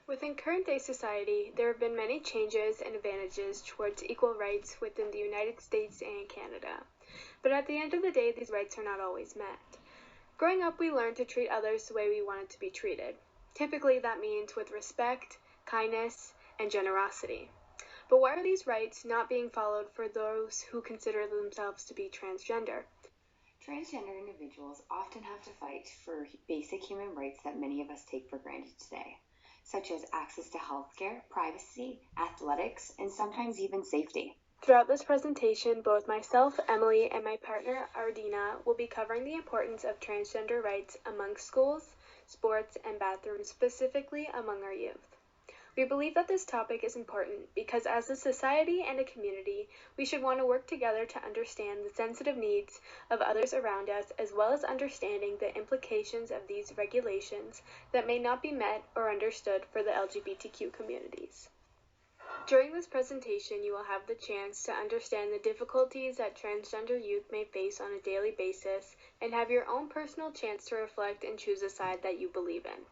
Within current-day society, there have been many changes and advantages towards equal rights within the United States and Canada. But at the end of the day, these rights are not always met. Growing up, we learn to treat others the way we wanted to be treated. Typically, that means with respect, kindness, and generosity. But why are these rights not being followed for those who consider themselves to be transgender? Transgender individuals often have to fight for basic human rights that many of us take for granted today, such as access to healthcare, privacy, athletics, and sometimes even safety. Throughout this presentation, both myself, Emily, and my partner, Ardina, will be covering the importance of transgender rights among schools, sports, and bathrooms, specifically among our youth. We believe that this topic is important because as a society and a community, we should want to work together to understand the sensitive needs of others around us, as well as understanding the implications of these regulations that may not be met or understood for the LGBTQ communities. During this presentation, you will have the chance to understand the difficulties that transgender youth may face on a daily basis and have your own personal chance to reflect and choose a side that you believe in.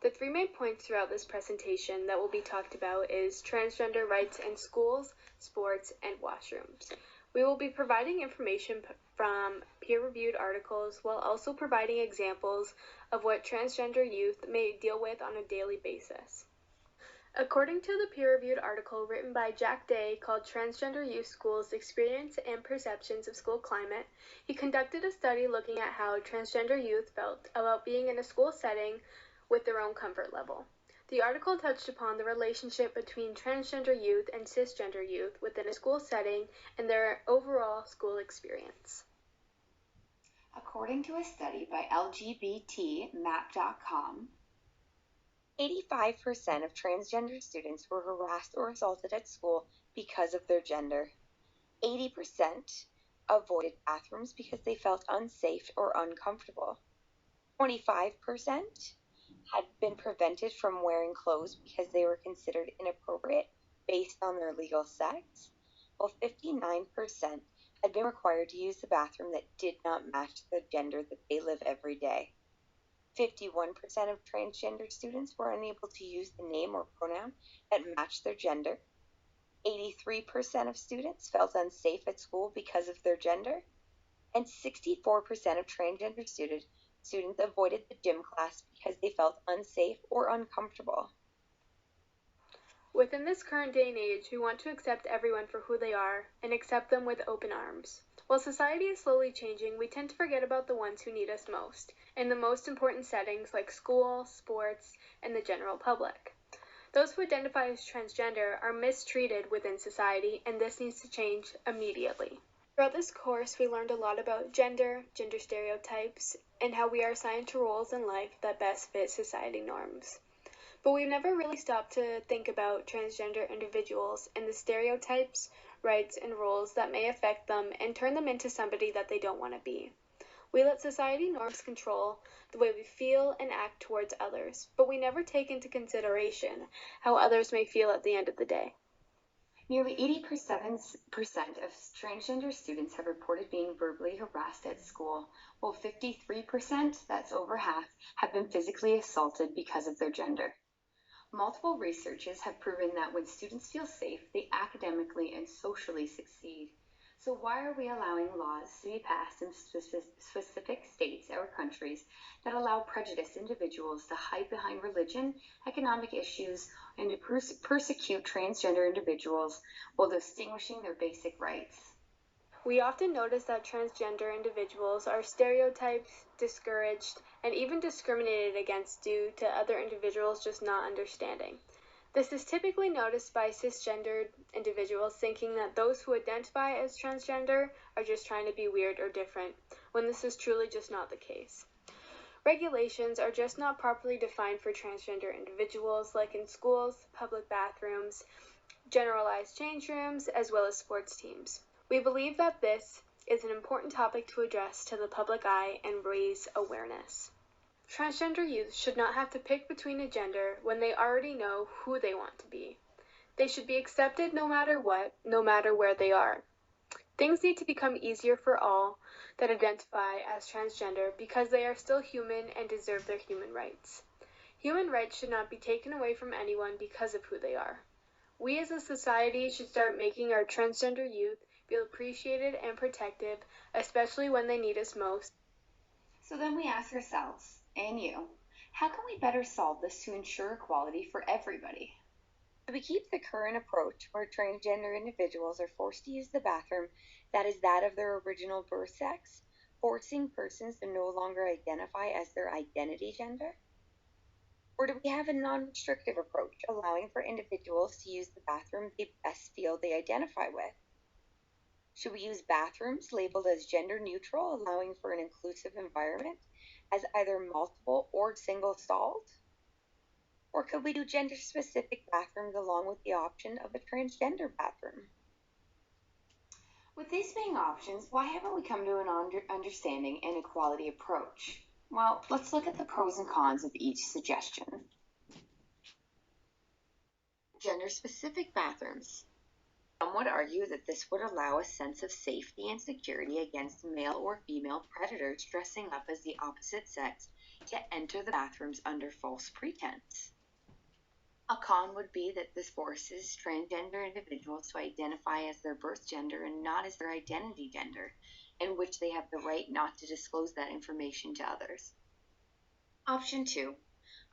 The three main points throughout this presentation that will be talked about is transgender rights in schools, sports, and washrooms. We will be providing information from peer-reviewed articles while also providing examples of what transgender youth may deal with on a daily basis. According to the peer-reviewed article written by Jack Day called Transgender Youth Schools Experience and Perceptions of School Climate, he conducted a study looking at how transgender youth felt about being in a school setting with their own comfort level. The article touched upon the relationship between transgender youth and cisgender youth within a school setting and their overall school experience. According to a study by LGBTmap.com, 85% of transgender students were harassed or assaulted at school because of their gender. 80% avoided bathrooms because they felt unsafe or uncomfortable. 25% had been prevented from wearing clothes because they were considered inappropriate based on their legal sex, while 59% had been required to use the bathroom that did not match the gender that they live every day. 51% of transgender students were unable to use the name or pronoun that matched their gender. 83% of students felt unsafe at school because of their gender, and 64% of transgender students avoided the gym class because they felt unsafe or uncomfortable. Within this current day and age, we want to accept everyone for who they are and accept them with open arms. While society is slowly changing, we tend to forget about the ones who need us most, in the most important settings like school, sports, and the general public. Those who identify as transgender are mistreated within society, and this needs to change immediately. Throughout this course, we learned a lot about gender stereotypes, and how we are assigned to roles in life that best fit society norms. But we've never really stopped to think about transgender individuals and the stereotypes, rights, and roles that may affect them and turn them into somebody that they don't want to be. We let society norms control the way we feel and act towards others, but we never take into consideration how others may feel at the end of the day. Nearly 87% of transgender students have reported being verbally harassed at school, while 53%, that's over half, have been physically assaulted because of their gender. Multiple researches have proven that when students feel safe, they academically and socially succeed. So why are we allowing laws to be passed in specific states or countries that allow prejudiced individuals to hide behind religion, economic issues, and to persecute transgender individuals while distinguishing their basic rights? We often notice that transgender individuals are stereotyped, discouraged, and even discriminated against due to other individuals just not understanding. This is typically noticed by cisgendered individuals thinking that those who identify as transgender are just trying to be weird or different, when this is truly just not the case. Regulations are just not properly defined for transgender individuals, like in schools, public bathrooms, generalized change rooms, as well as sports teams. We believe that this is an important topic to address to the public eye and raise awareness. Transgender youth should not have to pick between a gender when they already know who they want to be. They should be accepted no matter what, no matter where they are. Things need to become easier for all that identify as transgender because they are still human and deserve their human rights. Human rights should not be taken away from anyone because of who they are. We as a society should start making our transgender youth feel appreciated and protected, especially when they need us most. So then we ask ourselves, and you, how can we better solve this to ensure equality for everybody? So we keep the current approach where transgender individuals are forced to use the bathroom that is that of their original birth sex, forcing persons to no longer identify as their identity gender? Or do we have a non restrictive approach, allowing for individuals to use the bathroom they best feel they identify with? Should we use bathrooms labeled as gender neutral, allowing for an inclusive environment as either multiple or single stalled? Or could we do gender specific bathrooms along with the option of a transgender bathroom? With these being options, why haven't we come to an understanding and equality approach? Well, let's look at the pros and cons of each suggestion. Gender-specific bathrooms. Some would argue that this would allow a sense of safety and security against male or female predators dressing up as the opposite sex to enter the bathrooms under false pretense. A con would be that this forces transgender individuals to identify as their birth gender and not as their identity gender, in which they have the right not to disclose that information to others. Option 2.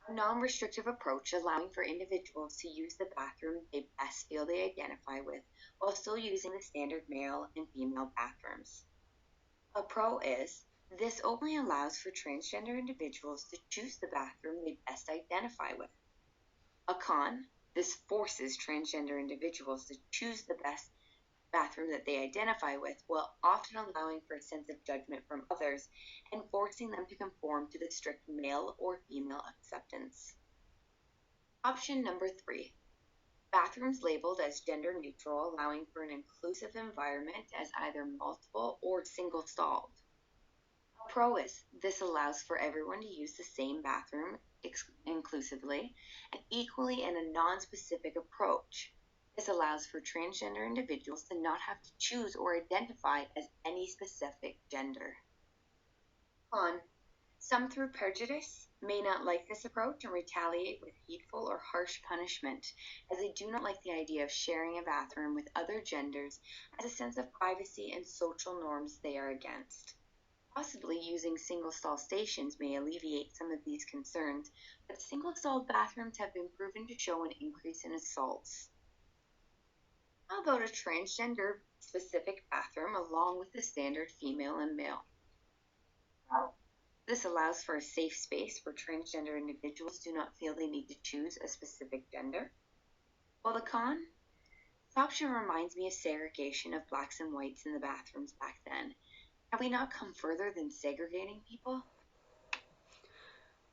A non-restrictive approach allowing for individuals to use the bathroom they best feel they identify with while still using the standard male and female bathrooms. A pro is, this only allows for transgender individuals to choose the bathroom they best identify with. A con, this forces transgender individuals to choose the best bathroom that they identify with, while often allowing for a sense of judgment from others and forcing them to conform to the strict male or female acceptance. Option number 3. Bathrooms labeled as gender neutral, allowing for an inclusive environment as either multiple or single stalled. A pro is, this allows for everyone to use the same bathroom inclusively and equally in a non-specific approach. This allows for transgender individuals to not have to choose or identify as any specific gender. Con. Some through prejudice may not like this approach and retaliate with hateful or harsh punishment, as they do not like the idea of sharing a bathroom with other genders as a sense of privacy and social norms they are against. Possibly using single-stall stations may alleviate some of these concerns, but single-stalled bathrooms have been proven to show an increase in assaults. How about a transgender-specific bathroom along with the standard female and male? This allows for a safe space where transgender individuals do not feel they need to choose a specific gender. While the con? This option reminds me of segregation of blacks and whites in the bathrooms back then. Have we not come further than segregating people?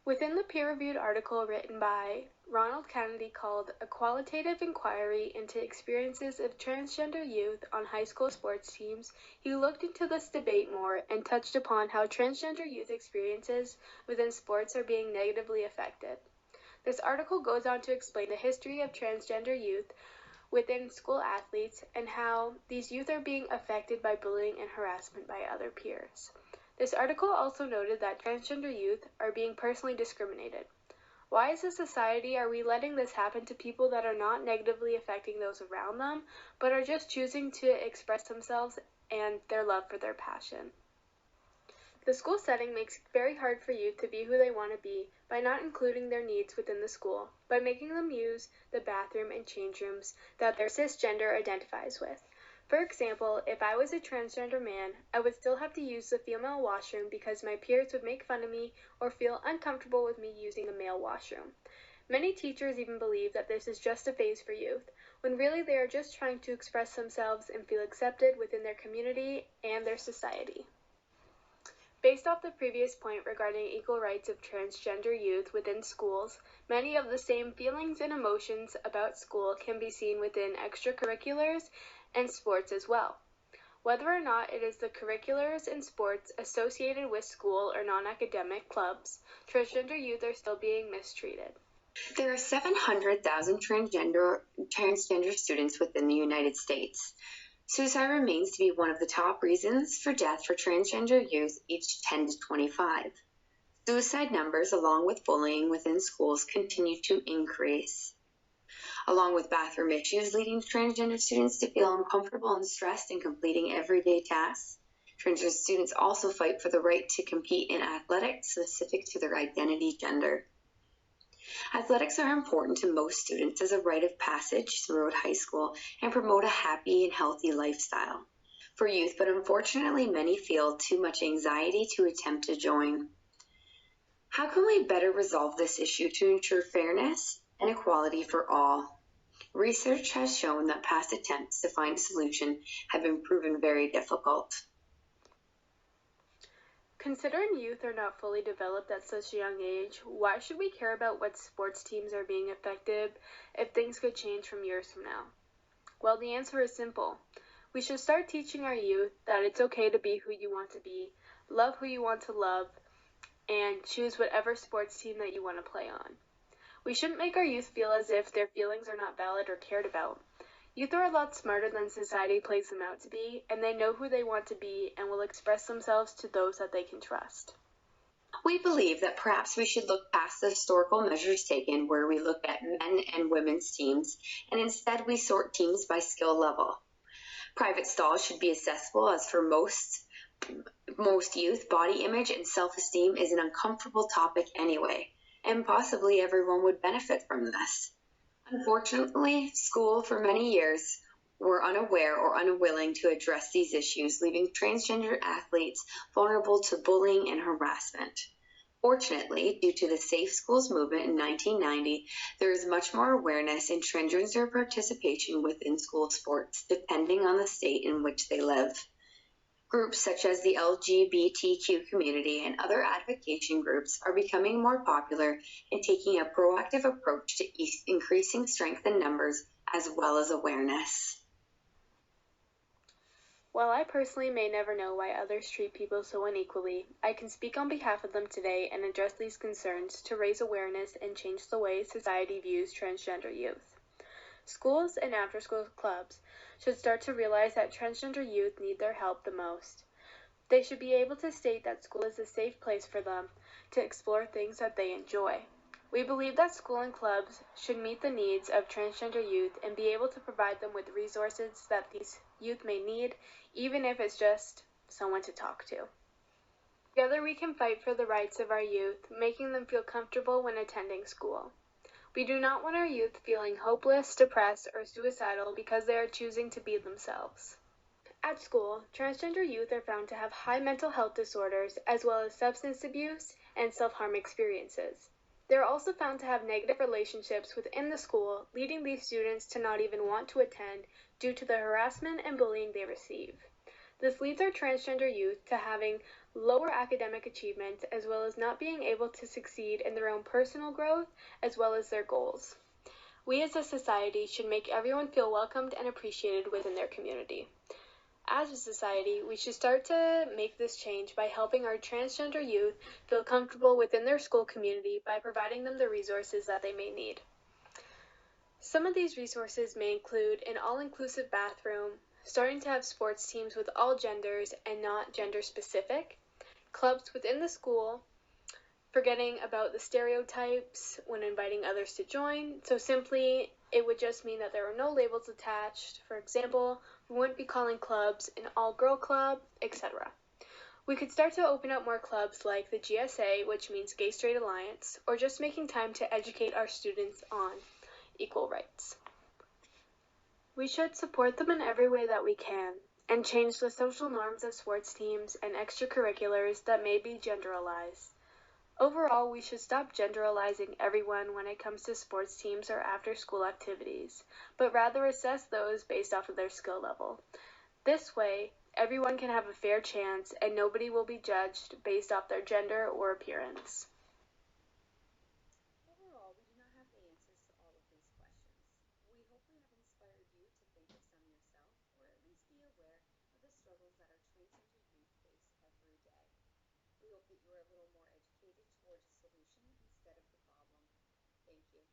Within the peer-reviewed article written by Ronald Kennedy called A Qualitative Inquiry into Experiences of Transgender Youth on High School Sports Teams, he looked into this debate more and touched upon how transgender youth experiences within sports are being negatively affected. This article goes on to explain the history of transgender youth within school athletes and how these youth are being affected by bullying and harassment by other peers. This article also noted that transgender youth are being personally discriminated. Why as a society are we letting this happen to people that are not negatively affecting those around them, but are just choosing to express themselves and their love for their passion? The school setting makes it very hard for youth to be who they want to be by not including their needs within the school, by making them use the bathroom and change rooms that their cisgender identifies with. For example, if I was a transgender man, I would still have to use the female washroom because my peers would make fun of me or feel uncomfortable with me using the male washroom. Many teachers even believe that this is just a phase for youth, when really they are just trying to express themselves and feel accepted within their community and their society. Based off the previous point regarding equal rights of transgender youth within schools, many of the same feelings and emotions about school can be seen within extracurriculars and sports as well. Whether or not it is the curriculars and sports associated with school or non-academic clubs, transgender youth are still being mistreated. There are 700,000 transgender students within the United States. Suicide remains to be one of the top reasons for death for transgender youth aged 10 to 25. Suicide numbers, along with bullying within schools, continue to increase, along with bathroom issues leading transgender students to feel uncomfortable and stressed in completing everyday tasks. Transgender students also fight for the right to compete in athletics specific to their identity gender. Athletics are important to most students as a rite of passage throughout high school and promote a happy and healthy lifestyle for youth, but unfortunately many feel too much anxiety to attempt to join. How can we better resolve this issue to ensure fairness and equality for all? Research has shown that past attempts to find a solution have been proven very difficult. Considering youth are not fully developed at such a young age, why should we care about what sports teams are being affected if things could change from years from now? Well, the answer is simple. We should start teaching our youth that it's okay to be who you want to be, love who you want to love, and choose whatever sports team that you want to play on. We shouldn't make our youth feel as if their feelings are not valid or cared about. Youth are a lot smarter than society plays them out to be, and they know who they want to be and will express themselves to those that they can trust. We believe that perhaps we should look past the historical measures taken where we look at men and women's teams, and instead we sort teams by skill level. Private stalls should be accessible, as for most youth, body image and self-esteem is an uncomfortable topic anyway, and possibly everyone would benefit from this. Unfortunately, school for many years were unaware or unwilling to address these issues, leaving transgender athletes vulnerable to bullying and harassment. Fortunately, due to the Safe Schools movement in 1990, there is much more awareness in transgender participation within school sports, depending on the state in which they live. Groups such as the LGBTQ community and other advocacy groups are becoming more popular and taking a proactive approach to increasing strength in numbers as well as awareness. While I personally may never know why others treat people so unequally, I can speak on behalf of them today and address these concerns to raise awareness and change the way society views transgender youth. Schools and after-school clubs should start to realize that transgender youth need their help the most. They should be able to state that school is a safe place for them to explore things that they enjoy. We believe that school and clubs should meet the needs of transgender youth and be able to provide them with resources that these youth may need, even if it's just someone to talk to. Together we can fight for the rights of our youth, making them feel comfortable when attending school. We do not want our youth feeling hopeless, depressed, or suicidal because they are choosing to be themselves. At school, transgender youth are found to have high mental health disorders as well as substance abuse and self-harm experiences. They are also found to have negative relationships within the school, leading these students to not even want to attend due to the harassment and bullying they receive. This leads our transgender youth to having lower academic achievement as well as not being able to succeed in their own personal growth as well as their goals. We as a society should make everyone feel welcomed and appreciated within their community. As a society, we should start to make this change by helping our transgender youth feel comfortable within their school community by providing them the resources that they may need. Some of these resources may include an all-inclusive bathroom, starting to have sports teams with all genders and not gender-specific, clubs within the school, forgetting about the stereotypes when inviting others to join. So simply, it would just mean that there are no labels attached. For example, we wouldn't be calling clubs an all-girl club, etc. We could start to open up more clubs like the GSA, which means Gay Straight Alliance, or just making time to educate our students on equal rights. We should support them in every way that we can and change the social norms of sports teams and extracurriculars that may be genderalized. Overall, we should stop generalizing everyone when it comes to sports teams or after-school activities, but rather assess those based off of their skill level. This way, everyone can have a fair chance and nobody will be judged based off their gender or appearance. Overall, we do not have the answers to all of these questions. We hope we have inspired you to think of some yourself, or at least be aware of the struggles that our transgender youth face every day. We hope that you are a little more educated towards a solution instead of the problem. Thank you.